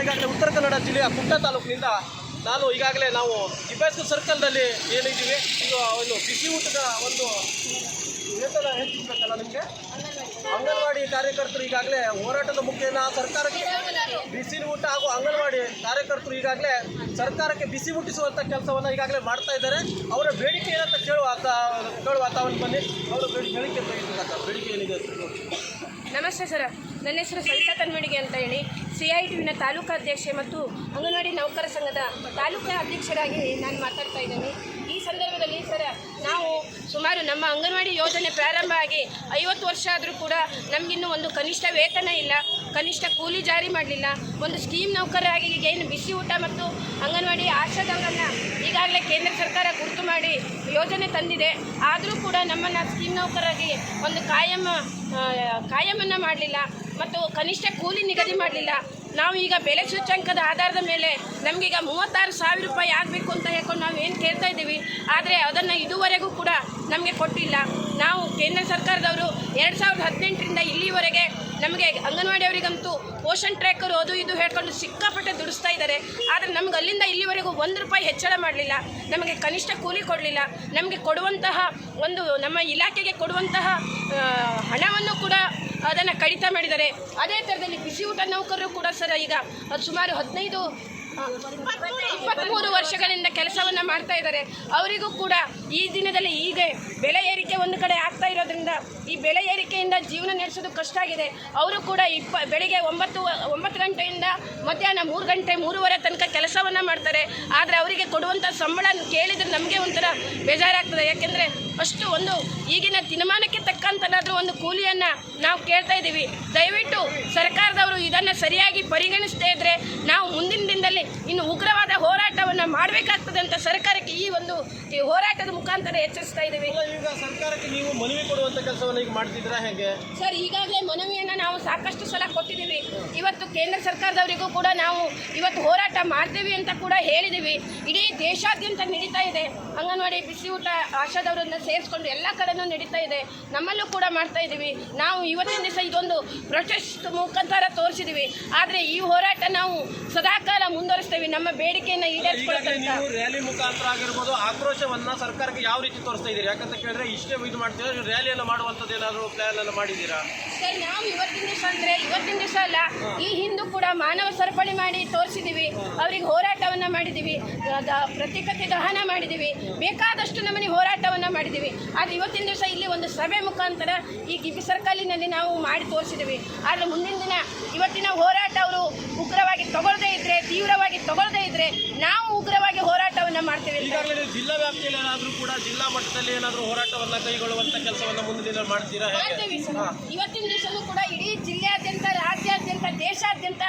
ಈಗಾಗಲೇ ಉತ್ತರ ಕನ್ನಡ ಜಿಲ್ಲೆಯ ಕುಮಟಾ ತಾಲೂಕಿನಿಂದ ನಾನು ಈಗಾಗಲೇ ನಾವು ಜಿಬ್ಬಾಸ್ಕರ್ ಸರ್ಕಲ್ನಲ್ಲಿ ಏನಿದ್ದೀವಿ ಈಗ ಒಂದು ಬಿಸಿ ಊಟದ ಒಂದು ವೇತನ ಹೆಚ್ಚಿಸಬೇಕಲ್ಲ ನಿಮಗೆ. ಅಂಗನವಾಡಿ ಕಾರ್ಯಕರ್ತರು ಈಗಾಗಲೇ ಹೋರಾಟದ ಮುಖೇನ ಸರ್ಕಾರಕ್ಕೆ ಬಿಸಿ ಊಟ ಹಾಗೂ ಅಂಗನವಾಡಿ ಕಾರ್ಯಕರ್ತರು ಈಗಾಗಲೇ ಸರ್ಕಾರಕ್ಕೆ ಬಿಸಿ ಮುಟ್ಟಿಸುವಂಥ ಕೆಲಸವನ್ನು ಈಗಾಗಲೇ ಮಾಡ್ತಾ ಇದ್ದಾರೆ. ಅವರ ಬೇಡಿಕೆ ಏನಂತ ಕೇಳುವ ವಾತಾವರಣ ಬನ್ನಿ. ಅವರ ಬೇಡಿಕೆ ಏನಿದೆ? ನಮಸ್ತೆ ಸರ್, ನನ್ನ ಹೆಸರು ಸವಿತಾ ತನ್ಮಡಿಗೆ ಅಂತ ಹೇಳಿ CITUವಿನ ತಾಲೂಕಾ ಅಧ್ಯಕ್ಷೆ ಮತ್ತು ಅಂಗನವಾಡಿ ನೌಕರ ಸಂಘದ ತಾಲೂಕಾ ಅಧ್ಯಕ್ಷರಾಗಿ ನಾನು ಮಾತಾಡ್ತಾ ಇದ್ದೀನಿ. ಈ ಸಂದರ್ಭದಲ್ಲಿ ಸರ್, ನಾವು ಸುಮಾರು ನಮ್ಮ ಅಂಗನವಾಡಿ ಯೋಜನೆ ಪ್ರಾರಂಭ ಆಗಿ 50 ವರ್ಷ ಆದರೂ ಕೂಡ ನಮಗಿನ್ನೂ ಒಂದು ಕನಿಷ್ಠ ವೇತನ ಇಲ್ಲ, ಕನಿಷ್ಠ ಕೂಲಿ ಜಾರಿ ಮಾಡಲಿಲ್ಲ. ಒಂದು ಸ್ಕೀಮ್ ನೌಕರರಾಗಿ ಏನು ಬಿಸಿ ಊಟ ಮತ್ತು ಅಂಗನವಾಡಿ ಆಶಾದವರನ್ನು ಈಗಾಗಲೇ ಕೇಂದ್ರ ಸರ್ಕಾರ ಗುರುತು ಮಾಡಿ ಯೋಜನೆ ತಂದಿದೆ. ಆದರೂ ಕೂಡ ನಮ್ಮನ್ನು ಸ್ಕೀಮ್ ನೌಕರರಾಗಿ ಒಂದು ಕಾಯಮನ್ನು ಮಾಡಲಿಲ್ಲ ಮತ್ತು ಕನಿಷ್ಠ ಕೂಲಿ ನಿಗದಿ ಮಾಡಲಿಲ್ಲ. ನಾವು ಈಗ ಬೆಲೆ ಸೂಚ್ಯಂಕದ ಆಧಾರದ ಮೇಲೆ ನಮಗೀಗ 36,000 ರೂಪಾಯಿ ಆಗಬೇಕು ಅಂತ ಹೇಳ್ಕೊಂಡು ನಾವು ಏನು ಕೇಳ್ತಾ ಇದ್ದೀವಿ. ಆದರೆ ಅದನ್ನು ಇದುವರೆಗೂ ಕೂಡ ನಮಗೆ ಕೊಟ್ಟಿಲ್ಲ. ನಾವು ಕೇಂದ್ರ ಸರ್ಕಾರದವರು 2018ರಿಂದ ಇಲ್ಲಿವರೆಗೆ ನಮಗೆ ಅಂಗನವಾಡಿಯವರಿಗಂತೂ ಪೋಷನ್ ಟ್ರ್ಯಾಕರು ಅದು ಇದು ಹೇಳ್ಕೊಂಡು ಸಿಕ್ಕಾಪಟ್ಟೆ ದುಡಿಸ್ತಾ ಇದ್ದಾರೆ. ಆದರೆ ನಮ್ಗೆ ಅಲ್ಲಿಂದ ಇಲ್ಲಿವರೆಗೂ 1 ರೂಪಾಯಿ ಹೆಚ್ಚಳ ಮಾಡಲಿಲ್ಲ, ನಮಗೆ ಕನಿಷ್ಠ ಕೂಲಿ ಕೊಡಲಿಲ್ಲ. ನಮಗೆ ಕೊಡುವಂತಹ ಒಂದು ನಮ್ಮ ಇಲಾಖೆಗೆ ಕೊಡುವಂತಹ ಹಣವನ್ನು ಕೂಡ ಅದನ್ನು ಕಡಿತ ಮಾಡಿದ್ದಾರೆ. ಅದೇ ಥರದಲ್ಲಿ ಬಿಸಿ ಊಟ ನೌಕರರು ಕೂಡ ಸರ್ ಈಗ ಸುಮಾರು 23 ವರ್ಷಗಳಿಂದ ಕೆಲಸವನ್ನು ಮಾಡ್ತಾ ಇದ್ದಾರೆ. ಅವರಿಗೂ ಕೂಡ ಈ ದಿನದಲ್ಲಿ ಈಗ ಬೆಲೆ ಏರಿಕೆ ಒಂದು ಕಡೆ ಆಗ್ತಾ ಇರೋದ್ರಿಂದ ಈ ಬೆಲೆ ಏರಿಕೆಯಿಂದ ಜೀವನ ನಡೆಸೋದು ಕಷ್ಟ ಆಗಿದೆ. ಅವರು ಕೂಡ ಬೆಳಿಗ್ಗೆ 9 ಗಂಟೆಯಿಂದ ಮಧ್ಯಾಹ್ನ 3 ಗಂಟೆ 3:30 ತನಕ ಕೆಲಸವನ್ನು ಮಾಡ್ತಾರೆ. ಆದರೆ ಅವರಿಗೆ ಕೊಡುವಂಥ ಸಂಬಳ ಕೇಳಿದರೆ ನಮಗೆ ಒಂಥರ ಬೇಜಾರಾಗ್ತದೆ. ಯಾಕೆಂದರೆ ಅಷ್ಟು ಒಂದು ಈಗಿನ ದಿನಮಾನಕ್ಕೆ ತಕ್ಕಂತನಾದರೂ ಒಂದು ಕೂಲಿಯನ್ನು ನಾವು ಕೇಳ್ತಾ ಇದ್ದೀವಿ. ದಯವಿಟ್ಟು ಸರ್ಕಾರದವರು ಇದನ್ನು ಸರಿಯಾಗಿ ಪರಿಗಣಿಸದೇ ಇದ್ದರೆ ನಾವು ಮುಂದಿನ ದಿನದಲ್ಲಿ ಇನ್ನು ಉಗ್ರವಾದ ಹೋರಾಟವನ್ನು ಮಾಡಬೇಕಾಗ್ತದೆ ಅಂತ ಸರ್ಕಾರಕ್ಕೆ ಈ ಹೋರಾಟದ ಮುಖಾಂತರ ಎಚ್ಚರಿಸ್ತಾ ಇದ್ದೀವಿ. ಈಗ ಸರ್ಕಾರಕ್ಕೆ ನೀವು ಮನವಿ ಕೊಡುವಂಥ ಕೆಲಸವನ್ನು ಈಗ ಮಾಡ್ತಿದ್ದೀರಾ ಹೇಗೆ ಸರ್? ಈಗಾಗಲೇ ಮನವಿಯನ್ನು ನಾವು ಸಾಕಷ್ಟು ಸಲ ಕೊಟ್ಟಿದ್ದೀವಿ. ಇವತ್ತು ಕೇಂದ್ರ ಸರ್ಕಾರದವರಿಗೂ ಕೂಡ ನಾವು ಇವತ್ತು ಹೋರಾಟ ಮಾಡ್ತೀವಿ ಅಂತ ಕೂಡ ಹೇಳಿದ್ದೀವಿ. ಇಡೀ ದೇಶಾದ್ಯಂತ ನಡೀತಾ ಇದೆ. ಅಂಗನವಾಡಿ ಬಿಸಿ ಊಟ ಆಶಾದವರನ್ನು ಸೇರಿಸ್ಕೊಂಡು ಎಲ್ಲ ಕಡೆನೂ ನಡೀತಾ ಇದೆ. ನಮ್ಮಲ್ಲೂ ಕೂಡ ಮಾಡ್ತಾ ಇದ್ದೀವಿ. ನಾವು ಇವತ್ತಿನ ದಿವಸ ಇದೊಂದು ಪ್ರೊಟೆಸ್ಟ್ ಮುಖಾಂತರ ತೋರಿಸಿದ್ದೀವಿ. ಆದರೆ ಈ ಹೋರಾಟ ನಾವು ಸದಾಕಾಲ ಮುಂದುವರಿಸ್ತೇವೆ, ನಮ್ಮ ಬೇಡಿಕೆಯನ್ನು ಈಡೇರಿಸಿಕೊಳ್ಳುತ್ತೇವೆ. ನೀವು ರ್ಯಾಲಿ ಮುಖಾಂತರ ಆಗಿರ್ಬೋದು ಆಕ್ರೋಶವನ್ನು ಸರ್ಕಾರಕ್ಕೆ ಯಾವ ರೀತಿ ತೋರಿಸ್ತಾ ಇದ್ದೀರಿ? ಯಾಕಂತ ಕೇಳಿದ್ರೆ ಇಷ್ಟೇ ಇದು ಮಾಡ್ತೀರಾ, ರ್ಯಾಲಿಯನ್ನು ಮಾಡುವಂಥದ್ದು ಏನಾದರೂ ಪ್ಲಾನ್ ಅನ್ನು ಮಾಡಿದ್ದೀರಾ? ಸರ್, ನಾವು ಇವತ್ತಿನ ದಿವಸ ಅಲ್ಲ, ಈ ಹಿಂದೂ ಕೂಡ ಮಾನವ ಸರಪಳಿ ಮಾಡಿ ತೋರಿಸಿದ್ದೀವಿ. ಅವರಿಗೆ ಹೋರಾಟವನ್ನು ಮಾಡಿದ್ದೀವಿ, ಪ್ರತ್ಯೇಕತೆ ದಹನ ಮಾಡಿದ್ದೀವಿ, ಬೇಕಾದಷ್ಟು ನಮ್ಮನೆ ಹೋರಾಟವನ್ನು ಮಾಡಿದ್ದೀವಿ. ಆದರೆ ಇವತ್ತಿನ ದಿವಸ ಇಲ್ಲಿ ಒಂದು ಸಭೆ ಮುಖಾಂತರ ಈ ಗಿಬ್ಬಿ ಸರ್ಕಲಿನಲ್ಲಿ ನಾವು ಮಾಡಿ ತೋರಿಸಿದ್ದೀವಿ. ಆದರೆ ಮುಂದಿನ ದಿನ ಇವತ್ತಿನ ಹೋರಾಟ ಅವರು ಉಗ್ರವಾಗಿ ತಗೊಳ್ಳದೇ ಇದ್ದರೆ, ತೀವ್ರವಾಗಿ ತಗೊಳ್ಳದೇ ಇದ್ದರೆ ನಾವು ಉಗ್ರವಾಗಿ ಹೋರಾಟವನ್ನು ಮಾಡ್ತೇವೆ. ಈಗಾಗಲೇ ಜಿಲ್ಲಾ ವ್ಯಾಪ್ತಿಯಲ್ಲಿ ಏನಾದರೂ ಕೂಡ ಜಿಲ್ಲಾ ಮಟ್ಟದಲ್ಲಿ ಏನಾದರೂ ಹೋರಾಟವನ್ನು ಕೈಗೊಳ್ಳುವಂಥ ಕೆಲಸವನ್ನು ಮುಂದಿನ ದಿನ ಮಾಡ್ತೀರಾ? ಮಾಡ್ತೇವೆ ಸರ್. ಇವತ್ತಿನ ದಿವಸನೂ ಕೂಡ ಇಡೀ ಜಿಲ್ಲೆಯಾದ್ಯಂತ, ರಾಜ್ಯಾದ್ಯಂತ, ದೇಶಾದ್ಯಂತ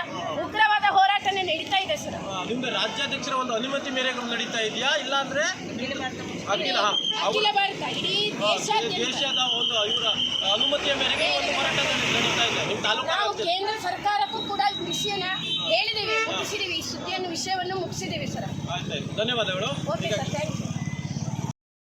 ಉಗ್ರವಾದ ಹೋರಾಟನೇ ನಡೀತಾ ಇದೆ ಸರ್. ನಿಮ್ಗೆ ರಾಜ್ಯಾಧ್ಯಕ್ಷರ ಒಂದು ಅನುಮತಿ ಮೇರೆಗೆ ನಡೀತಾ ಇದೆಯಾ, ಇಲ್ಲಾಂದ್ರೆ ಅಖಿಲ ಭಾರತ ಇಡೀ ದೇಶದ ಒಂದು ಇವರ ಅನುಮತಿಯ ಮೇರೆಗೆ ಒಂದು ಹೋರಾಟ ನಡೀತಾ ಇದೆ? ನಿಮ್ಮ ತಾಲೂಕು ನಾವು ಕೇಂದ್ರ ಸರ್ಕಾರಕ್ಕೂ ಕೂಡ ಈ ವಿಷಯನ ಹೇಳಿದ್ದೀವಿ, ಮುಗಿಸಿದ್ದೀವಿ, ಈ ವಿಷಯವನ್ನು ಮುಗಿಸಿದ್ದೀವಿ ಸರ್. ಆಯ್ತಾಯ್ತು, ಧನ್ಯವಾದಗಳು. Okay sir, thank you.